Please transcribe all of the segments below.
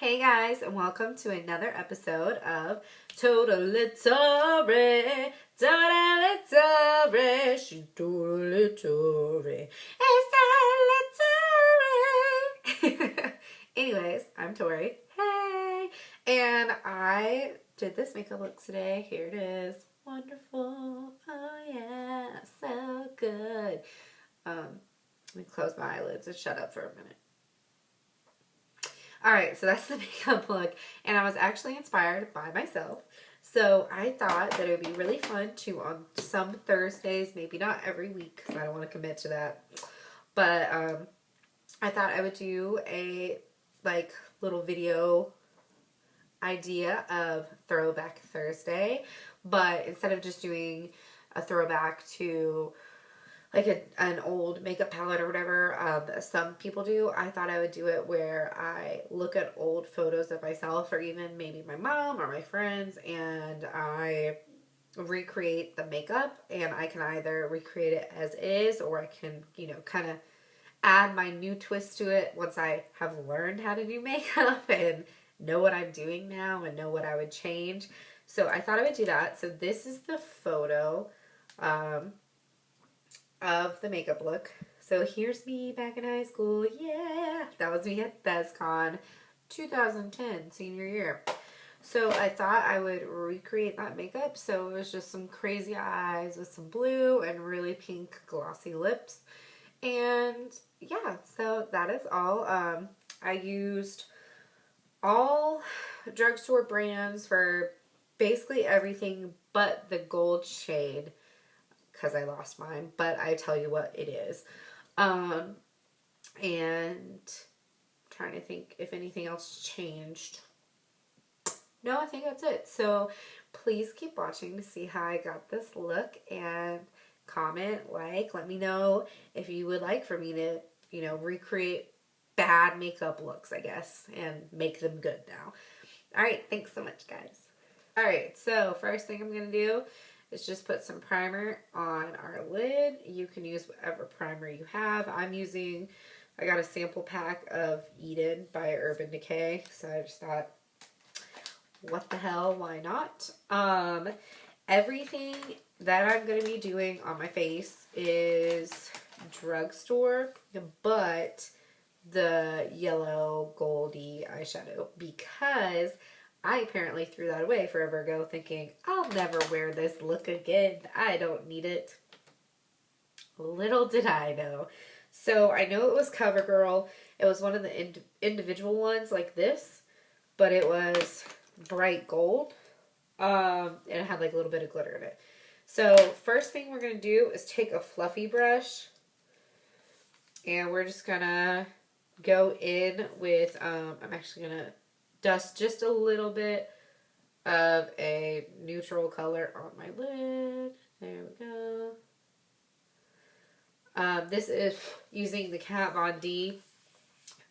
Hey guys, and welcome to another episode of Totally Tori. Totally Tori. She's totally Tori. It's totally Tori. Anyways, I'm Tori. Hey! And I did this makeup look today. Here it is. Wonderful. Oh yeah, so good. Let me close my eyelids and shut up for a minute. Alright, so that's the makeup look, and I was actually inspired by myself. So I thought that it would be really fun to, on some Thursdays, maybe not every week, because I don't want to commit to that, but I thought I would do a, little video idea of Throwback Thursday, but instead of just doing a throwback to an old makeup palette or whatever some people do, I thought I would do it where I look at old photos of myself or even maybe my mom or my friends, and I recreate the makeup, and I can either recreate it as is or I can, kind of add my new twist to it once I have learned how to do makeup and know what I'm doing now and know what I would change. So I thought I would do that. So this is the photo of the makeup look. So here's me back in high school. Yeah, that was me at ThesCon 2010, senior year. So I thought I would recreate that makeup. So it was just some crazy eyes with some blue and really pink glossy lips. And yeah, so that is all. I used all drugstore brands for basically everything but the gold shade, because I lost mine, but I tell you what, it is. And I'm trying to think if anything else changed. No, I think that's it. So please keep watching to see how I got this look, and comment, let me know if you would like for me to, recreate bad makeup looks, I guess, and make them good now. All right, thanks so much, guys. All right, so first thing I'm going to do is just put some primer on our lid. You can use whatever primer you have. I got a sample pack of Eden by Urban Decay, so I just thought, what the hell, why not? Everything that I'm going to be doing on my face is drugstore, but the yellow goldy eyeshadow, because I apparently threw that away forever ago thinking, I'll never wear this look again. I don't need it. Little did I know. So I know it was CoverGirl. It was one of the individual ones like this, but it was bright gold. And it had a little bit of glitter in it. So first thing we're going to do is take a fluffy brush, and we're just going to go in with, I'm actually going to dust just a little bit of a neutral color on my lid. There we go. This is using the Kat Von D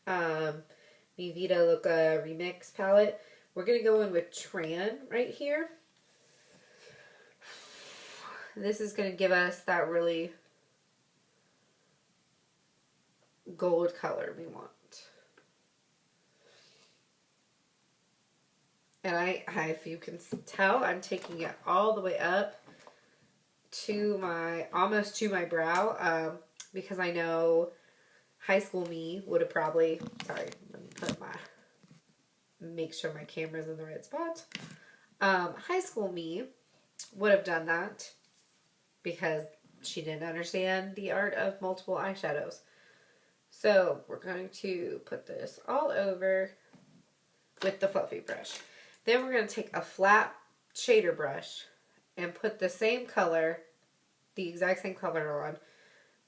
Mi Vida Loca Remix palette. We're going to go in with Tran right here. This is going to give us that really gold color we want. And I, if you can tell, I'm taking it all the way up to almost to my brow, because I know high school me would have probably, sorry, let me make sure my camera's in the right spot. High school me would have done that because she didn't understand the art of multiple eyeshadows. So we're going to put this all over with the fluffy brush. Then we're going to take a flat shader brush and put the same color, the exact same color on.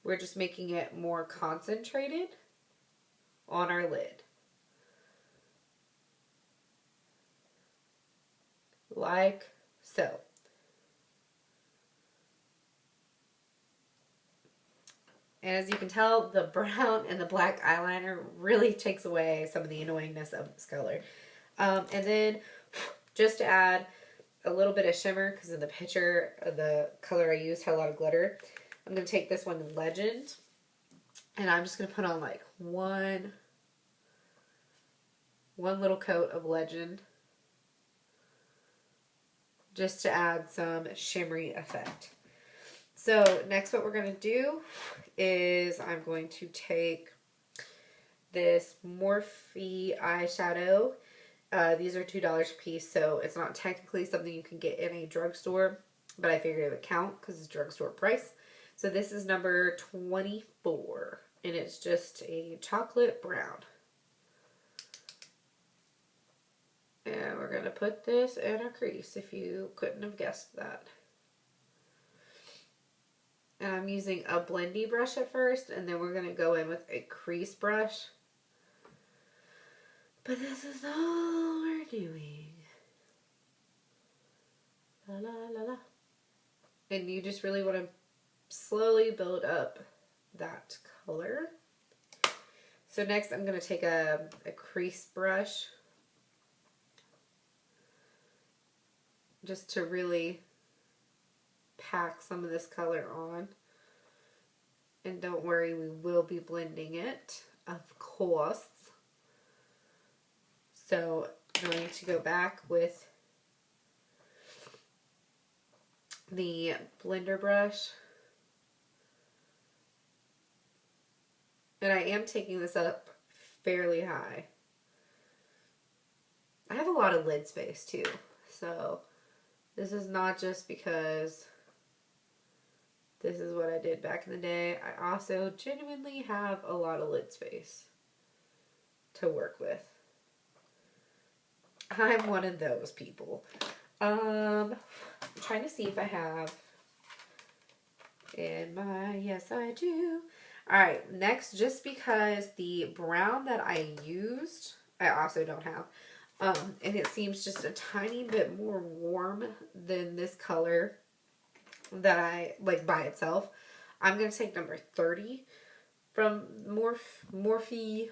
We're just making it more concentrated on our lid. Like so. And as you can tell, the brown and the black eyeliner really takes away some of the annoyingness of this color. And then just to add a little bit of shimmer, because in the picture, the color I used had a lot of glitter, I'm going to take this one, Legend, and I'm just going to put on one one little coat of Legend just to add some shimmery effect. So next what we're going to do is I'm going to take this Morphe eyeshadow. These are $2 a piece, so it's not technically something you can get in a drugstore, but I figured it would count because it's drugstore price. So this is number 24, and it's just a chocolate brown. And we're going to put this in our crease, if you couldn't have guessed that. And I'm using a blendy brush at first, and then we're going to go in with a crease brush. But this is all we're doing. La la la la. And you just really want to slowly build up that color. So next I'm going to take a crease brush just to really pack some of this color on. And don't worry, we will be blending it, of course. So I'm going to go back with the blender brush. And I am taking this up fairly high. I have a lot of lid space too, so this is not just because this is what I did back in the day. I also genuinely have a lot of lid space to work with. I'm one of those people. I'm trying to see if I have in my, yes I do. Alright, next, just because the brown that I used, I also don't have. And it seems just a tiny bit more warm than this color that I like by itself. I'm going to take number 30 from Morphe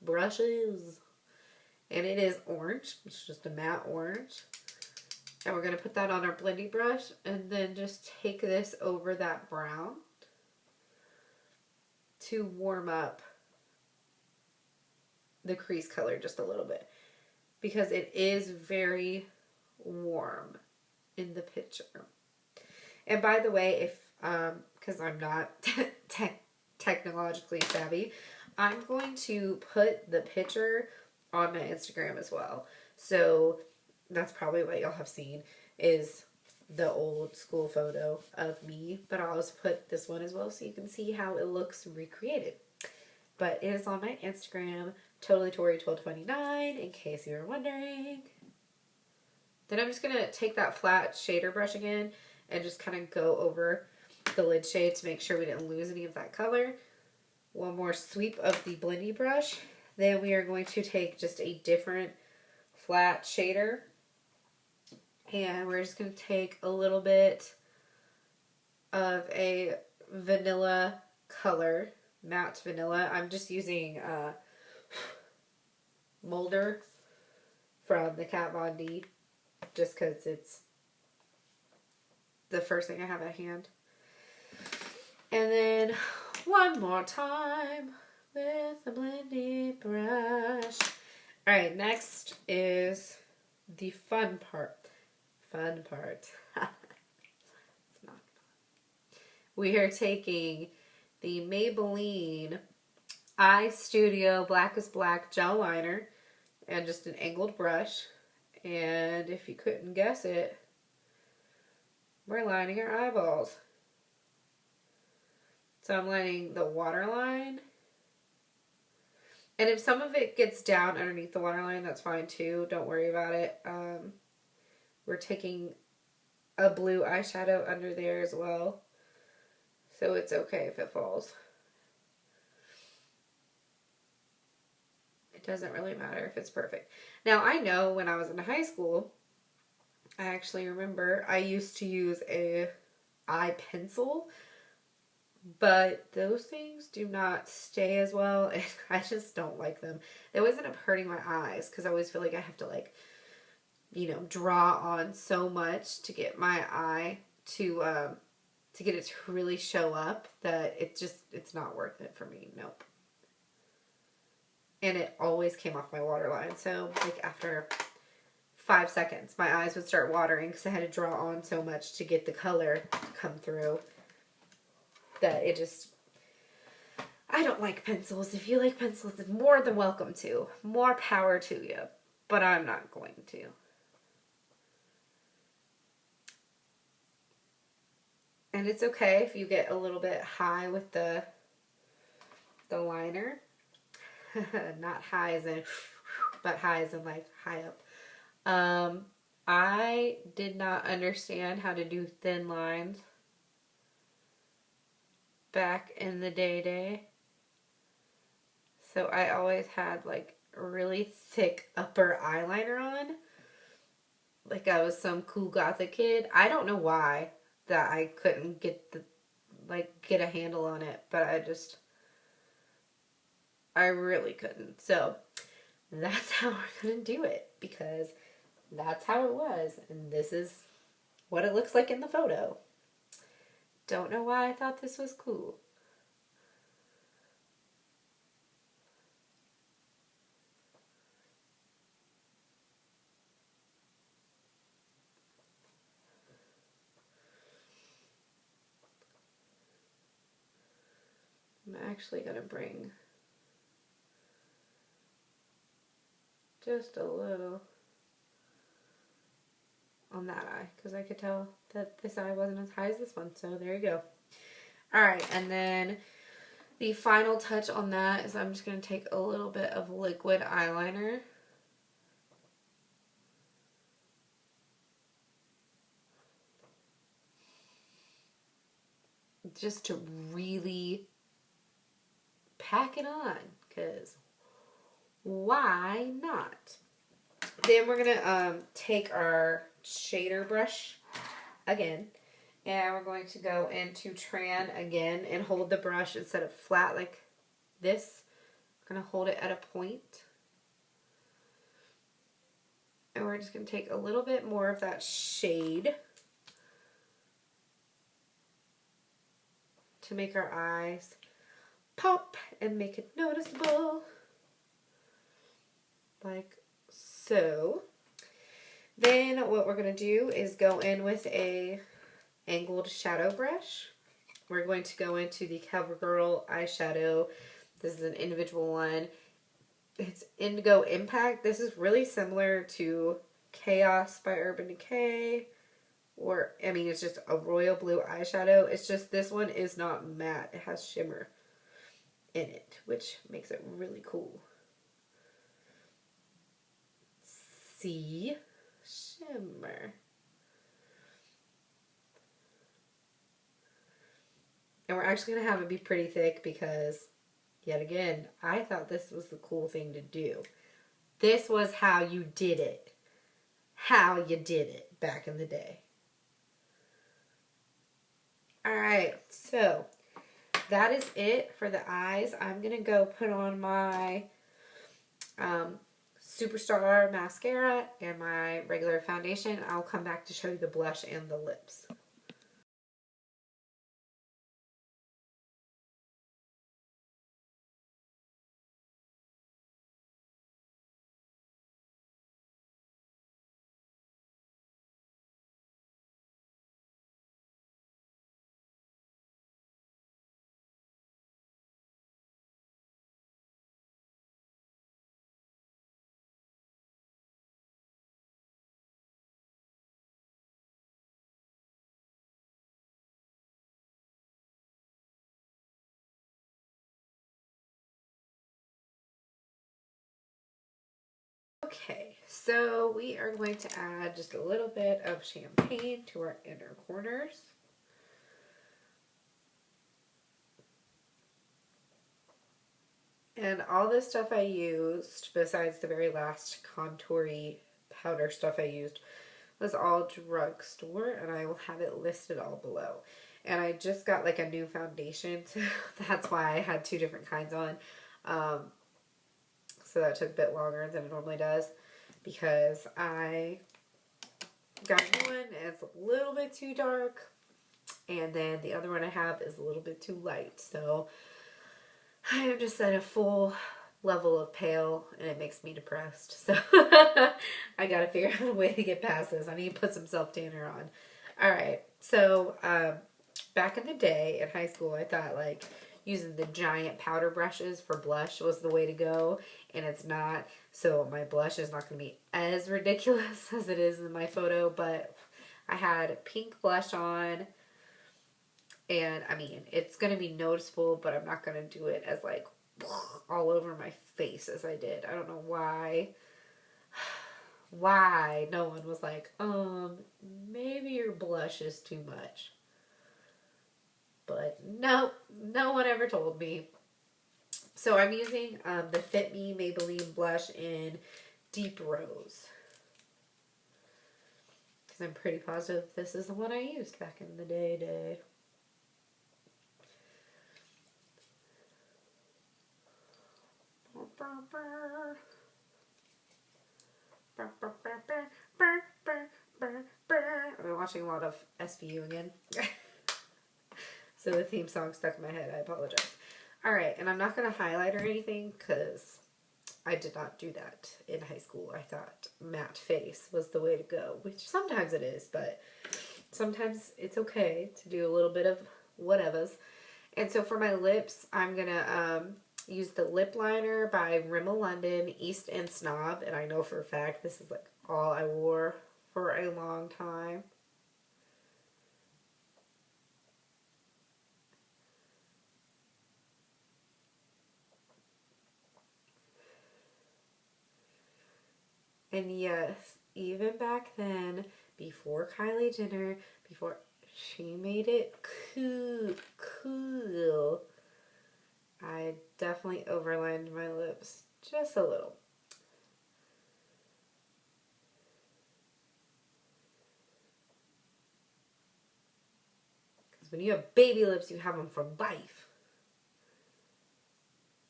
brushes. And it is orange. It's just a matte orange. And we're going to put that on our blending brush and then just take this over that brown to warm up the crease color just a little bit, because it is very warm in the picture. And by the way, if because I'm not technologically savvy, I'm going to put the picture on my Instagram as well. So that's probably what y'all have seen is the old school photo of me, but I'll also put this one as well so you can see how it looks recreated. But it is on my Instagram, Totally Tori 1229, in case you were wondering. Then I'm just going to take that flat shader brush again and just kind of go over the lid shade to make sure we didn't lose any of that color. One more sweep of the blendy brush. Then we are going to take just a different flat shader. And we're just going to take a little bit of a vanilla color, matte vanilla. I'm just using Mulder from the Kat Von D, just because it's the first thing I have at hand. And then one more time with the blending brush. Alright, next is the fun part. Fun part. It's not fun. We are taking the Maybelline Eye Studio Black is Black gel liner and just an angled brush. And if you couldn't guess it, we're lining our eyeballs. So I'm lining the waterline. And if some of it gets down underneath the waterline, that's fine too. Don't worry about it. We're taking a blue eyeshadow under there as well. So it's okay if it falls. It doesn't really matter if it's perfect. Now I know when I was in high school, I actually remember I used to use a eye pencil, but those things do not stay as well. And I just don't like them. They always end up hurting my eyes because I always feel like I have to like, you know, draw on so much to get my eye to get it to really show up that it's not worth it for me. Nope. and it always came off my waterline. So like after 5 seconds, my eyes would start watering because I had to draw on so much to get the color to come through that it just, I don't like pencils. If you like pencils, it's more than welcome to. More power to you. But I'm not going to. And it's okay if you get a little bit high with the liner. Not high as in, but high as in like high up. I did not understand how to do thin lines back in the day. So I always had like a really thick upper eyeliner on. Like I was some cool gothic kid. I don't know why that I couldn't get a handle on it, but I really couldn't. So that's how we're gonna do it, because that's how it was, and this is what it looks like in the photo. Don't know why I thought this was cool. I'm actually gonna bring just a little on that eye, because I could tell that this eye wasn't as high as this one, so there you go. Alright, and then the final touch on that is I'm just going to take a little bit of liquid eyeliner. Just to really pack it on, because why not? Then we're going to take our shader brush again, and we're going to go into Tran again and hold the brush instead of flat like this. We're going to hold it at a point. And we're just going to take a little bit more of that shade to make our eyes pop and make it noticeable. Like so. Then what we're going to do is go in with a angled shadow brush. We're going to go into the CoverGirl eyeshadow. This is an individual one. It's Indigo Impact. This is really similar to Chaos by Urban Decay. Or, I mean, it's just a royal blue eyeshadow. It's just this one is not matte. It has shimmer in it, which makes it really cool. See? Shimmer. And we're actually going to have it be pretty thick because, yet again, I thought this was the cool thing to do. This was how you did it. How you did it back in the day. Alright, so that is it for the eyes. I'm going to go put on my Superstar mascara and my regular foundation. I'll come back to show you the blush and the lips. Okay, so we are going to add just a little bit of champagne to our inner corners. And all this stuff I used, besides the very last contoury powder stuff I used, was all drugstore, and I will have it listed all below. And I just got like a new foundation, so that's why I had two different kinds on. So that took a bit longer than it normally does, because I got one and it's a little bit too dark, and then the other one I have is a little bit too light. So I have just done a full level of pale, and it makes me depressed. So I gotta figure out a way to get past this. I need to put some self tanner on. All right. So back in the day in high school, I thought like using the giant powder brushes for blush was the way to go, and it's not. So my blush is not going to be as ridiculous as it is in my photo, but I had pink blush on, and I mean, it's going to be noticeable, but I'm not going to do it as like all over my face as I did. I don't know why. Why no one was like, maybe your blush is too much. But no, no one ever told me. So I'm using the Fit Me Maybelline blush in Deep Rose. Because I'm pretty positive this is the one I used back in the day. I've been watching a lot of SVU again. So the theme song stuck in my head. I apologize. Alright, and I'm not going to highlight or anything because I did not do that in high school. I thought matte face was the way to go, which sometimes it is, but sometimes it's okay to do a little bit of whatevers. And so for my lips, I'm going to use the lip liner by Rimmel London East End Snob, and I know for a fact this is like all I wore for a long time. And yes, even back then, before Kylie Jenner, before she made it cool, I definitely overlined my lips just a little. Because when you have baby lips, you have them for life.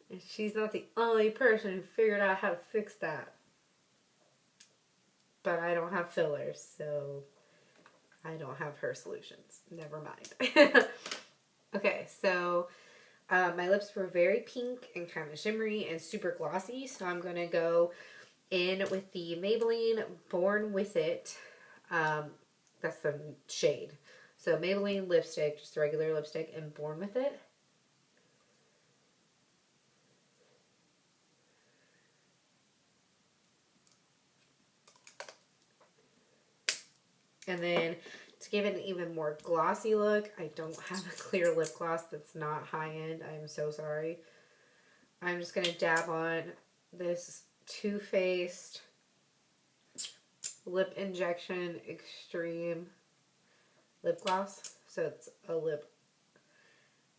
And she's not the only person who figured out how to fix that. But I don't have fillers, so I don't have her solutions. Never mind. Okay, so my lips were very pink and kind of shimmery and super glossy, so I'm going to go in with the Maybelline Born With It. That's the shade. So Maybelline lipstick, just regular lipstick, and Born With It. And then to give it an even more glossy look, I don't have a clear lip gloss that's not high end. I'm so sorry. I'm just going to dab on this Too Faced Lip Injection Extreme lip gloss. So it's a lip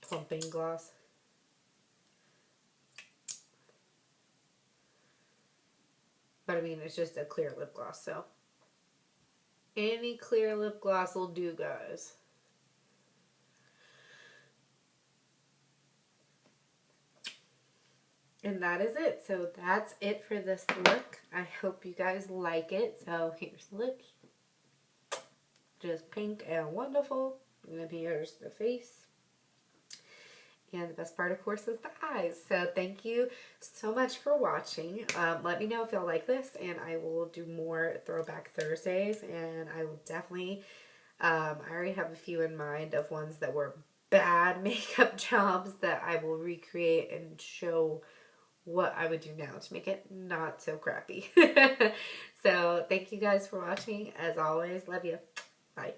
plumping gloss. But I mean, it's just a clear lip gloss, so any clear lip gloss will do, guys. And that is it. So that's it for this look. I hope you guys like it. So here's the lips. Just pink and wonderful. And then here's the face. And the best part, of course, is the eyes. So thank you so much for watching. Let me know if y'all like this, and I will do more Throwback Thursdays. And I will definitely, I already have a few in mind of ones that were bad makeup jobs that I will recreate and show what I would do now to make it not so crappy. So thank you guys for watching. As always, love you. Bye.